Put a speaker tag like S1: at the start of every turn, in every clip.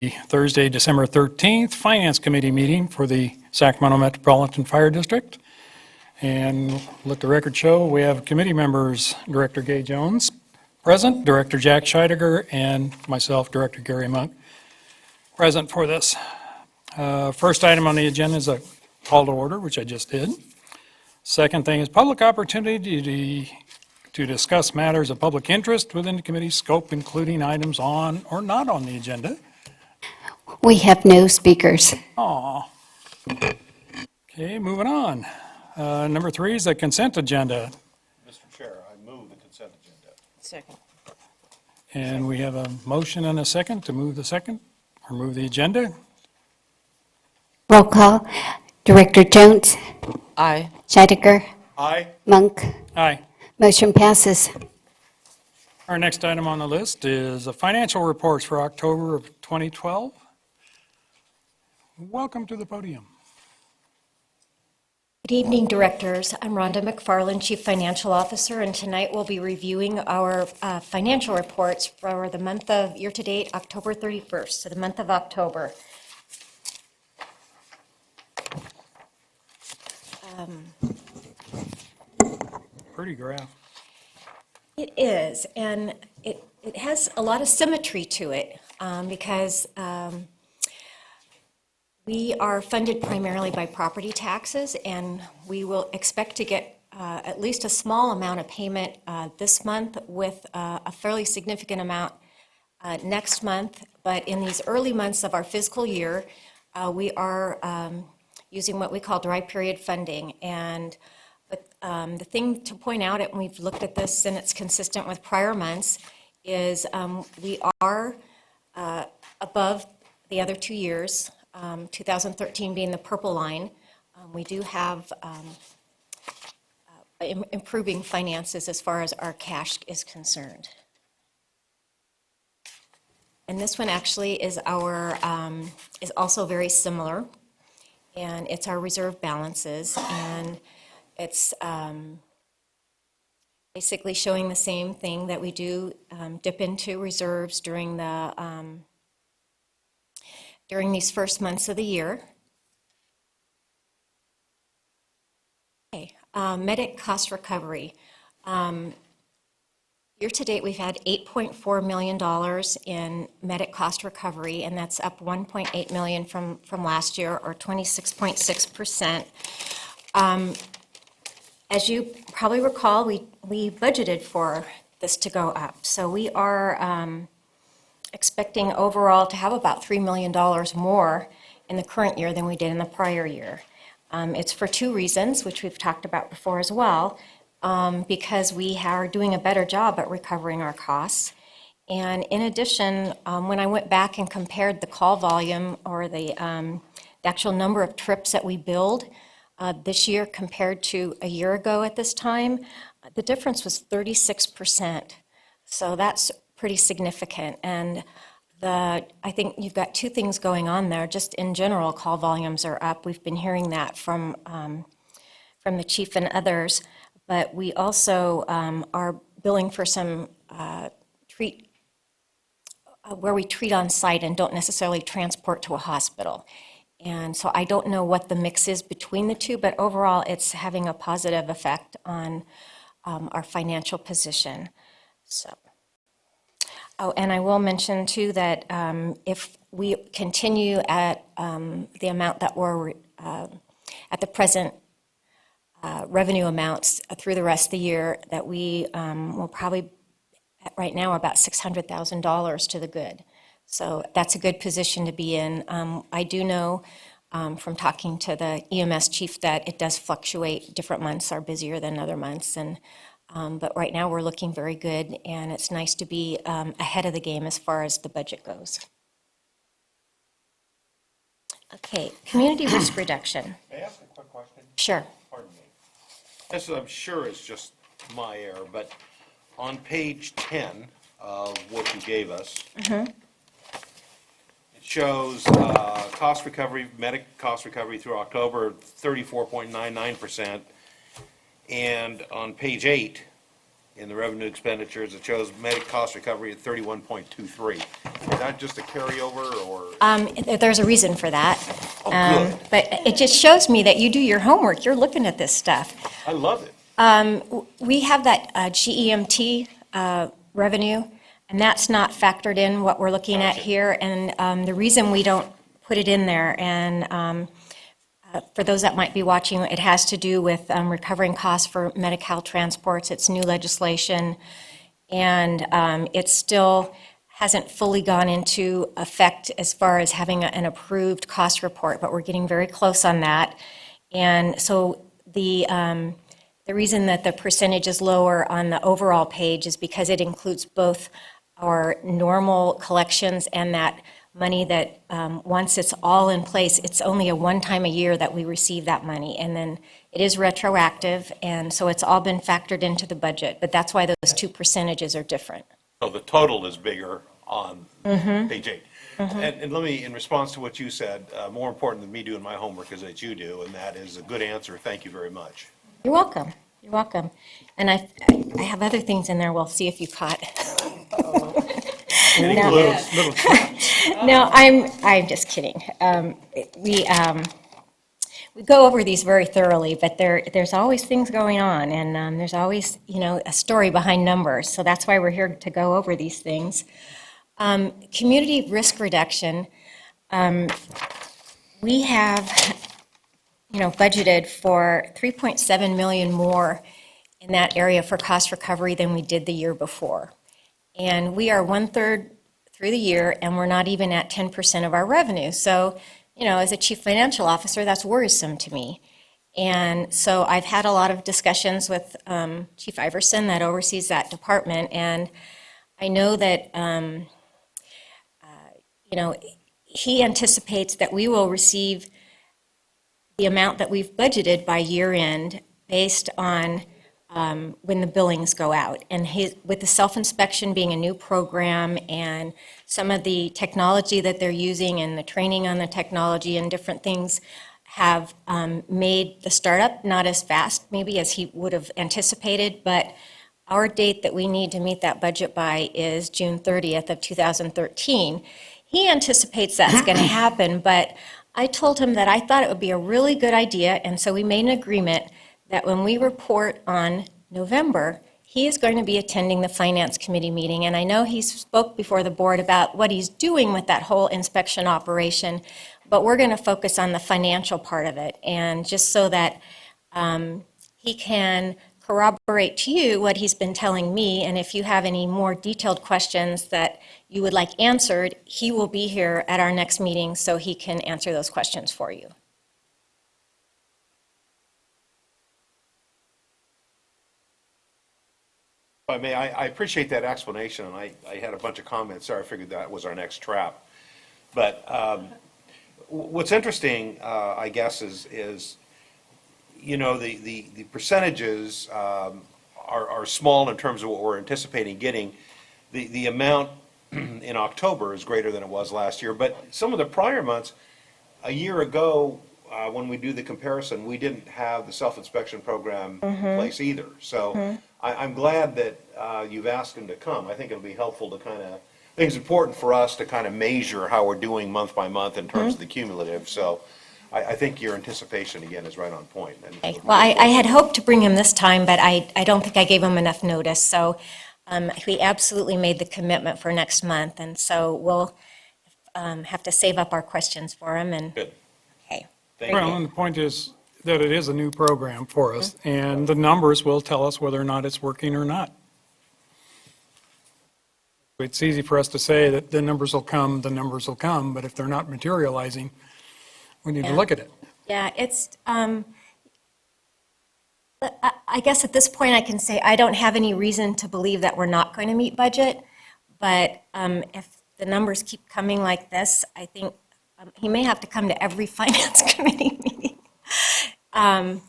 S1: Thursday, December 13th, Finance Committee meeting for the Sacramento Metropolitan Fire District. And let the record show, we have committee members, Director Gay Jones present, Director Jack Scheidegger, and myself, Director Gary Monk, present for this. First item on the agenda is a call to order, which I just did. Second thing is public opportunity to discuss matters of public interest within the committee's scope, including items on or not on the agenda.
S2: We have no speakers.
S1: Aw. Okay, moving on. Number 3 is the consent agenda.
S3: Mr. Chair, I move the consent agenda.
S4: Second.
S1: And we have a motion and a second to move the agenda.
S2: Roll call. Director Jones,
S4: Aye.
S2: Scheidegger,
S3: Aye.
S2: Monk.
S1: Aye.
S2: Motion passes.
S1: Our next item on the list is the financial reports for October of 2012. Welcome to the podium.
S5: Good evening, directors. I'm Rhonda McFarland, Chief Financial Officer, and tonight we'll be reviewing our financial reports for the month of year-to-date, October 31st, so the month of October.
S1: Pretty graph.
S5: It is, and it has a lot of symmetry to it because we are funded primarily by property taxes, and we will expect to get at least a small amount of payment this month with a fairly significant amount next month. But in these early months of our fiscal year, we are using what we call dry period funding. But the thing to point out, and we've looked at this and it's consistent with prior months, is we are above the other 2 years, 2013 being the purple line. We do have improving finances as far as our cash is concerned. And this one actually is is also very similar, and it's our reserve balances, and it's basically showing the same thing that we do dip into reserves during these first months of the year. Okay, medic cost recovery. Year to date, we've had $8.4 million in medic cost recovery, and that's up $1.8 million from last year, or 26.6%. As you probably recall, we budgeted for this to go up. So we are expecting overall to have about $3 million more in the current year than we did in the prior year. It's for two reasons, which we've talked about before as well, because we are doing a better job at recovering our costs. And in addition, when I went back and compared the call volume, or the actual number of trips that we billed this year compared to a year ago at this time, the difference was 36%. So that's pretty significant. And I think you've got two things going on there. Just in general, call volumes are up. We've been hearing that from the chief and others. But we also are billing for some where we treat on site and don't necessarily transport to a hospital. And so I don't know what the mix is between the two, but overall it's having a positive effect on our financial position. So, oh, and I will mention too that if we continue at the amount that we're at the present revenue amounts through the rest of the year, that we will probably right now about $600,000 to the good. So that's a good position to be in. I do know from talking to the EMS chief that it does fluctuate. Different months are busier than other months, but right now we're looking very good, and it's nice to be ahead of the game as far as the budget goes. Okay, community risk reduction.
S3: May I ask a quick question?
S5: Sure.
S3: Pardon me. This, I'm sure, is just my error, but on page 10 of what you gave us, it shows cost recovery, medic cost recovery through October, 34.99%. And on page 8, in the revenue expenditures, it shows medic cost recovery at 31.23. that just a carryover or?
S5: There's a reason for that.
S3: Oh, good.
S5: But it just shows me that you do your homework, you're looking at this stuff.
S3: I love it.
S5: We have that GEMT revenue, and that's not factored in what we're looking at
S3: Gotcha.
S5: here. And the reason we don't put it in there, and for those that might be watching, it has to do with recovering costs for Medi-Cal transports. It's new legislation, and it still hasn't fully gone into effect as far as having an approved cost report, but we're getting very close on that. And so the reason that the percentage is lower on the overall page is because it includes both our normal collections and that money that, once it's all in place, it's only a one time a year that we receive that money. And then it is retroactive, and so it's all been factored into the budget. But that's why those two percentages are different.
S3: So the total is bigger on page 8. And let me, in response to what you said, more important than me doing my homework is that you do, and that is a good answer. Thank you very much.
S5: You're welcome. You're welcome. And I have other things in there. We'll see if you caught.
S3: Any
S5: No.
S3: clues?
S1: Little traps.
S5: No, I'm just kidding. We go over these very thoroughly, but there's always things going on, and there's always, a story behind numbers. So that's why we're here to go over these things. Community risk reduction, we have, budgeted for 3.7 million more in that area for cost recovery than we did the year before. And we are 1/3 through the year, and we're not even at 10% of our revenue. So, as a chief financial officer, that's worrisome to me. And so I've had a lot of discussions with Chief Iverson that oversees that department, and I know that, he anticipates that we will receive the amount that we've budgeted by year end based on when the billings go out. And with the self-inspection being a new program and some of the technology that they're using and the training on the technology and different things have made the startup not as fast maybe as he would have anticipated, but our date that we need to meet that budget by is June 30th of 2013. He anticipates that's going to happen, but I told him that I thought it would be a really good idea, and so we made an agreement that when we report on November, he is going to be attending the Finance Committee meeting, and I know he spoke before the board about what he's doing with that whole inspection operation, but we're going to focus on the financial part of it, and just so that he can corroborate to you what he's been telling me, and if you have any more detailed questions that you would like answered, he will be here at our next meeting so he can answer those questions for you.
S3: If I may, I appreciate that explanation, and I had a bunch of comments there. I figured that was our next trap. But what's interesting, I guess, is the percentages are small in terms of what we're anticipating getting. The amount in October is greater than it was last year, but some of the prior months, a year ago, when we do the comparison, we didn't have the self-inspection program in place either. So I'm glad that you've asked him to come. I think it'll be helpful to I think it's important for us to kind of measure how we're doing month by month in terms of the cumulative. So I think your anticipation, again, is right on point. And
S5: Okay. Well, I had hoped to bring him this time, but I don't think I gave him enough notice. So we absolutely made the commitment for next month, and so we'll have to save up our questions for him. And
S3: Good.
S5: okay,
S3: Thank
S1: Well,
S3: you.
S1: and the point is that it is a new program for us, and the numbers will tell us whether or not it's working or not. It's easy for us to say that the numbers will come, but if they're not materializing, we need to
S5: Yeah.
S1: look at it.
S5: yeah, it's. I guess at this point I can say I don't have any reason to believe that we're not going to meet budget, but if the numbers keep coming like this, I think he may have to come to every finance committee meeting. And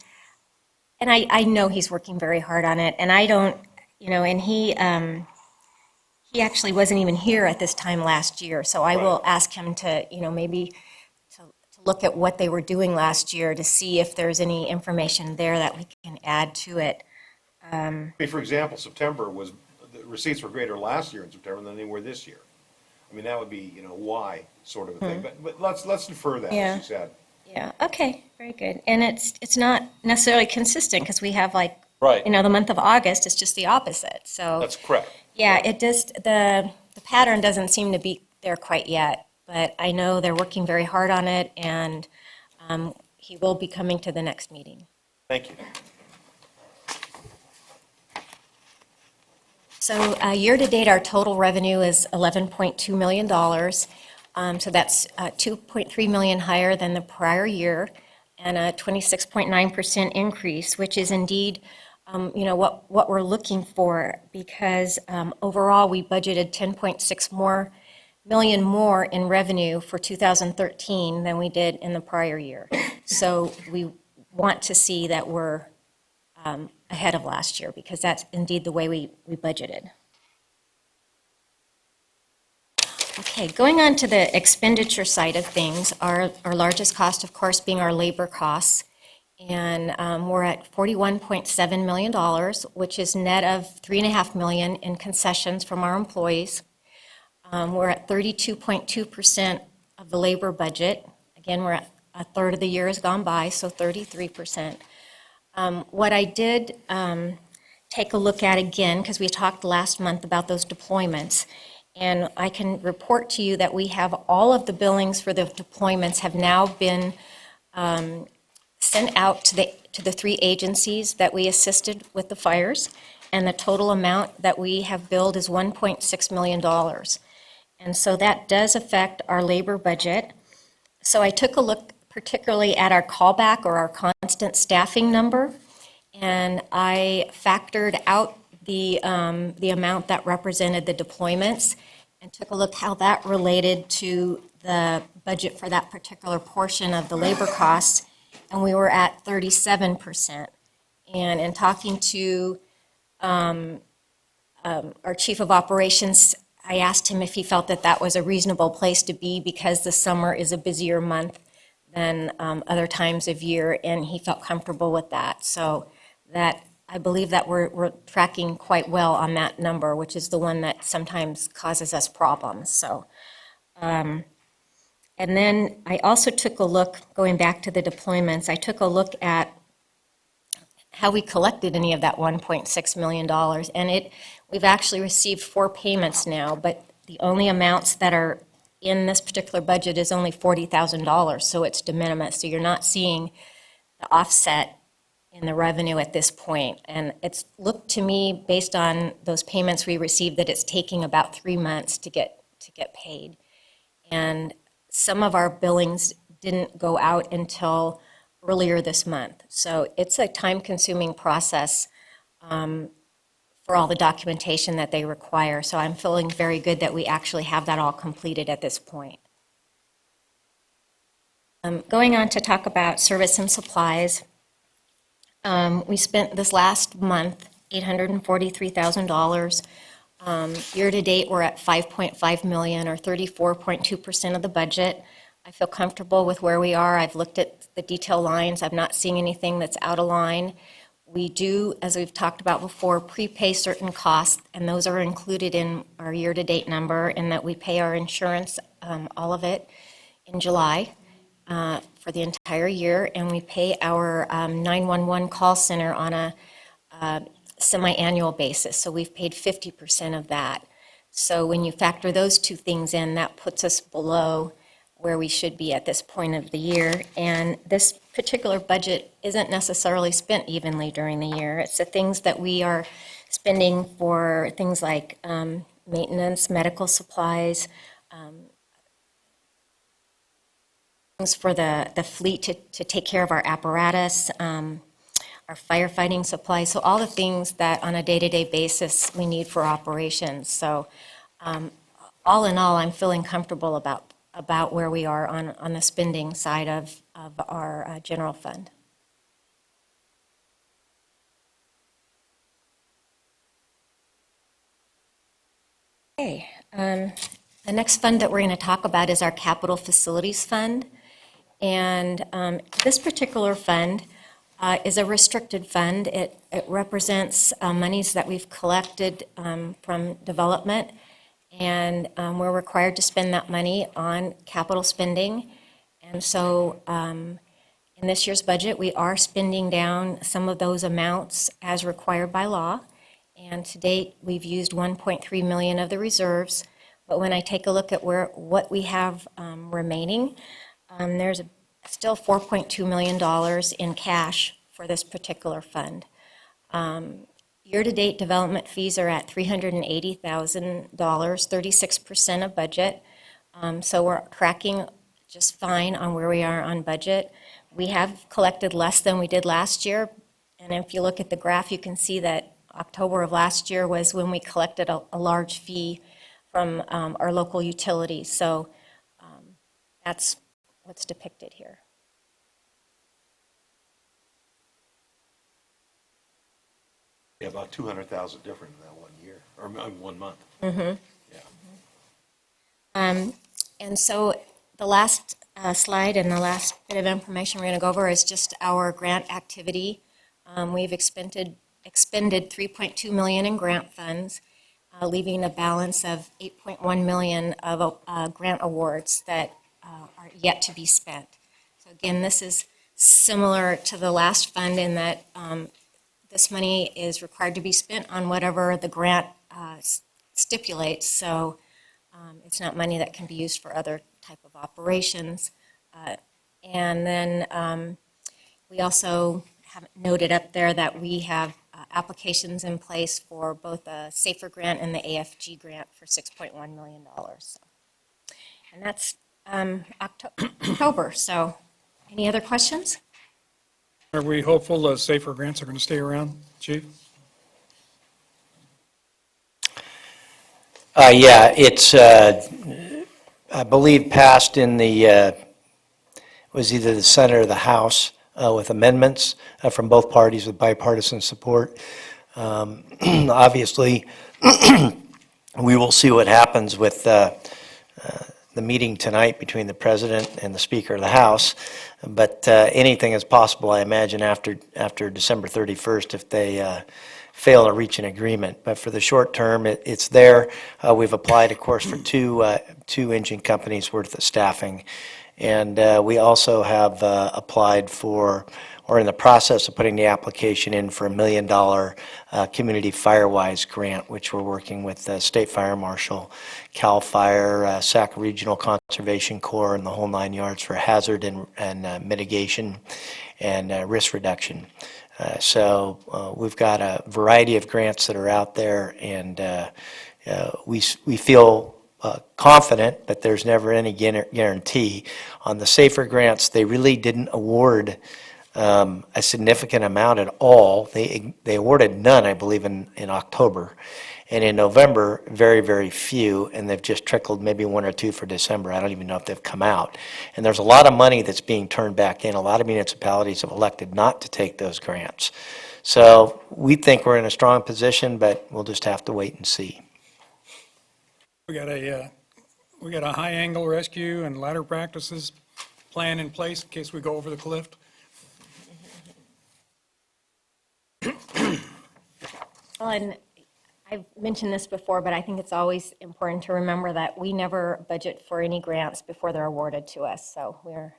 S5: I know he's working very hard on it, and I don't, and he actually wasn't even here at this time last year, so I will ask him to, maybe to look at what they were doing last year to see if there's any information there that we can add to it.
S3: I mean, for example, the receipts were greater last year in September than they were this year. I mean, that would be, why sort of a thing. But let's defer that,
S5: Yeah.
S3: as you said.
S5: Yeah, okay, very good. And it's not necessarily consistent, because we have like,
S3: Right.
S5: the month of August is just the opposite, so.
S3: That's correct.
S5: Yeah, it just, the pattern doesn't seem to be there quite yet, but I know they're working very hard on it, and he will be coming to the next meeting.
S3: Thank you.
S5: So year-to-date, our total revenue is $11.2 million. So that's 2.3 million higher than the prior year, and a 26.9% increase, which is indeed, what we're looking for, because overall, we budgeted 10.6 million more in revenue for 2013 than we did in the prior year. So we want to see that we're ahead of last year, because that's indeed the way we budgeted. Okay, going on to the expenditure side of things, our largest cost, of course, being our labor costs. And we're at $41.7 million, which is net of $3.5 million in concessions from our employees. We're at 32.2% of the labor budget. Again, we're at a third of the year has gone by, so 33%. What I did take a look at again, because we talked last month about those deployments, and I can report to you that we have all of the billings for the deployments have now been sent out to the 3 agencies that we assisted with the fires, and the total amount that we have billed is $1.6 million. And so that does affect our labor budget. So I took a look particularly at our callback, or our constant staffing number, and I factored out the amount that represented the deployments, and took a look how that related to the budget for that particular portion of the labor costs, and we were at 37%. And in talking to our chief of operations, I asked him if he felt that that was a reasonable place to be, because the summer is a busier month than other times of year, and he felt comfortable with that. So that, I believe that we're tracking quite well on that number, which is the one that sometimes causes us problems. So, and then I also took a look, going back to the deployments, I took a look at how we collected any of that $1.6 million. And we've actually received 4 payments now, but the only amounts that are in this particular budget is only $40,000, so it's de minimis. So you're not seeing the offset in the revenue at this point. And it's looked to me, based on those payments we received, that it's taking about 3 months to get paid. And some of our billings didn't go out until earlier this month. So it's a time-consuming process for all the documentation that they require. So I'm feeling very good that we actually have that all completed at this point. Going on to talk about service and supplies, we spent this last month $843,000. Year-to-date, we're at $5.5 million, or 34.2% of the budget. I feel comfortable with where we are. I've looked at the detail lines. I'm not seeing anything that's out of line. We do, as we've talked about before, prepay certain costs, and those are included in our year-to-date number, in that we pay our insurance, all of it, in July for the entire year, and we pay our 911 call center on a semi-annual basis. So we've paid 50% of that. So when you factor those 2 things in, that puts us below where we should be at this point of the year. And this particular budget isn't necessarily spent evenly during the year. It's the things that we are spending for things like maintenance, medical supplies, things for the fleet to take care of our apparatus, our firefighting supplies, so all the things that on a day-to-day basis we need for operations. So all in all, I'm feeling comfortable about where we are on the spending side of our general fund. Okay, the next fund that we're going to talk about is our capital facilities fund. And this particular fund is a restricted fund. It represents monies that we've collected from development, and we're required to spend that money on capital spending. And so in this year's budget, we are spending down some of those amounts as required by law. And to date, we've used 1.3 million of the reserves. But when I take a look at what we have remaining, there's still $4.2 million in cash for this particular fund. Year-to-date development fees are at $380,000, 36% of budget. So we're tracking just fine on where we are on budget. We have collected less than we did last year. And if you look at the graph, you can see that October of last year was when we collected a large fee from our local utilities. So that's what's depicted here.
S3: Yeah, about 200,000 different in that 1 year, or 1 month.
S5: And so the last slide and the last bit of information we're going to go over is just our grant activity. We've expended $3.2 million in grant funds, leaving a balance of $8.1 million of grant awards that are yet to be spent. So again, this is similar to the last fund in that this money is required to be spent on whatever the grant stipulates. So it's not money that can be used for other type of operations. And then we also have noted up there that we have applications in place for both the SAFER grant and the AFG grant for $6.1 million. So, and that's October. So any other questions?
S1: Are we hopeful the safer grants are going to stay around, Chief?
S4: Yeah, it's, I believe, passed in the, was either the Senate or the House with amendments from both parties with bipartisan support. Obviously, we will see what happens with the meeting tonight between the President and the Speaker of the House, but anything is possible, I imagine, after December 31st if they fail to reach an agreement. But for the short term, it's there. We've applied, of course, for two engine companies worth of staffing. And we also have applied for, or in the process of putting the application in for $1 million Community Firewise grant, which we're working with State Fire Marshal, CAL FIRE, Sac Regional Conservation Corps, and the whole 9 yards for hazard and mitigation and risk reduction. So we've got a variety of grants that are out there, and we feel confident, but there's never any guarantee. On the SAFER grants, they really didn't award a significant amount at all. They awarded none, I believe, in October. And in November, very, very few, and they've just trickled maybe 1 or 2 for December. I don't even know if they've come out. And there's a lot of money that's being turned back in. A lot of municipalities have elected not to take those grants. So we think we're in a strong position, but we'll just have to wait and see.
S1: We got a high angle rescue and ladder practices plan in place in case we go over the cliff.
S5: Well, and I've mentioned this before, but I think it's always important to remember that we never budget for any grants before they're awarded to us. So we're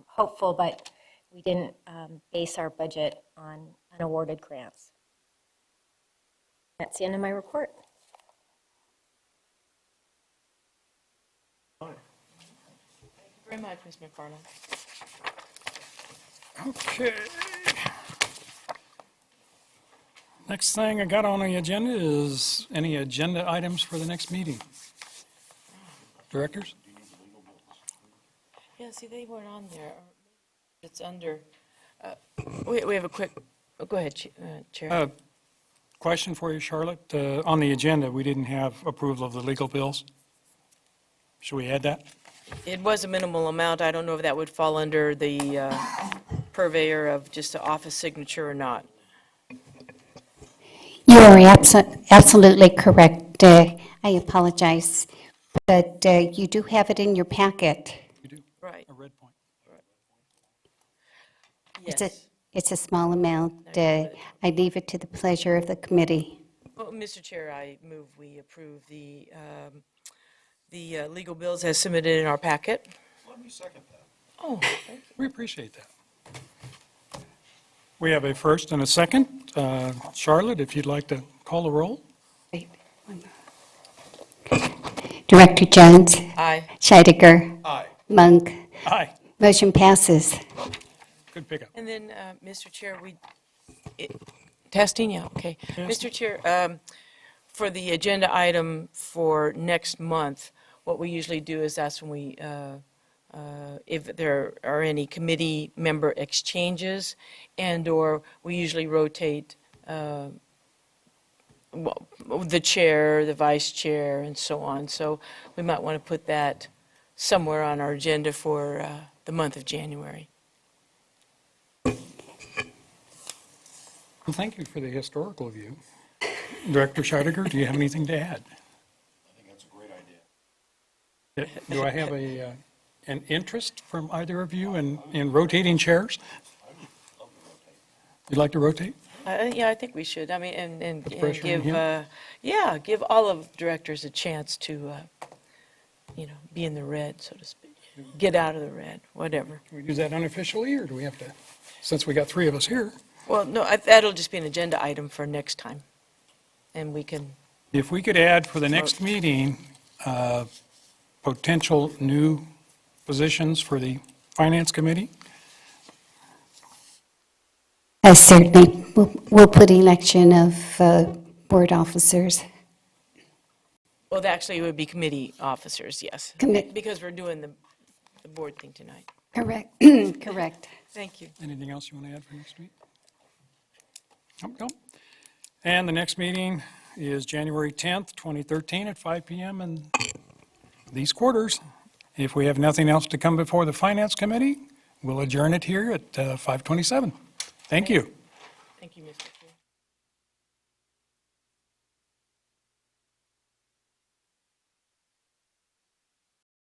S5: hopeful, but we didn't base our budget on unawarded grants. That's the end of my report.
S6: Very much, Ms. McFarland.
S1: Okay. Next thing I got on the agenda is any agenda items for the next meeting. Directors?
S6: Yeah, see, they weren't on there. It's under, we have a quick, go ahead, Chair.
S1: Question for you, Charlotte. On the agenda, we didn't have approval of the legal bills. Should we add that?
S6: It was a minimal amount. I don't know if that would fall under the purveyor of just an office signature or not.
S2: You are absolutely correct. I apologize, but you do have it in your packet.
S1: You do?
S6: Right,
S1: A red point.
S6: yes.
S2: It's a small amount. I leave it to the pleasure of the committee.
S6: Well, Mr. Chair, I move we approve the the legal bills as submitted in our packet.
S3: Let me second that.
S6: Oh,
S1: We appreciate that. We have a first and a second. Charlotte, if you'd like to call the roll?
S2: Wait, one more. Director Jones,
S6: aye.
S2: Scheidegger,
S3: Aye.
S2: Monk.
S1: Aye.
S2: Motion passes.
S1: Good pickup.
S6: And then, Mr. Chair, testing, yeah, okay. Mr. Chair, for the agenda item for next month, what we usually do is that's when we, if there are any committee member exchanges, and/or we usually rotate well, the chair, the vice chair, and so on. So we might want to put that somewhere on our agenda for the month of January.
S1: Well, thank you for the historical view. Director Scheidegger, do you have anything to add?
S3: I think that's a great idea.
S1: Do I have an interest from either of you in rotating chairs? You'd like to rotate?
S6: Yeah, I think we should. I mean, and
S1: pressure on
S6: give,
S1: him?
S6: give all of directors a chance to, be in the red, so to speak. Get out of the red, whatever.
S1: Can we do that unofficially, or do we have to, since we got three of us here?
S6: Well, no, that'll just be an agenda item for next time. And we can,
S1: If we could add for the next meeting, potential new positions for the Finance Committee?
S2: Certainly, we'll put election of board officers.
S6: well, actually, it would be committee officers, yes. Because we're doing the board thing tonight.
S2: Correct, correct.
S6: Thank you.
S1: Anything else you want to add for next week? Nope. And the next meeting is January 10th, 2013 at 5 PM in these quarters. If we have nothing else to come before the Finance Committee, we'll adjourn it here at 5:27. Thank you.
S6: Thank you, Mr.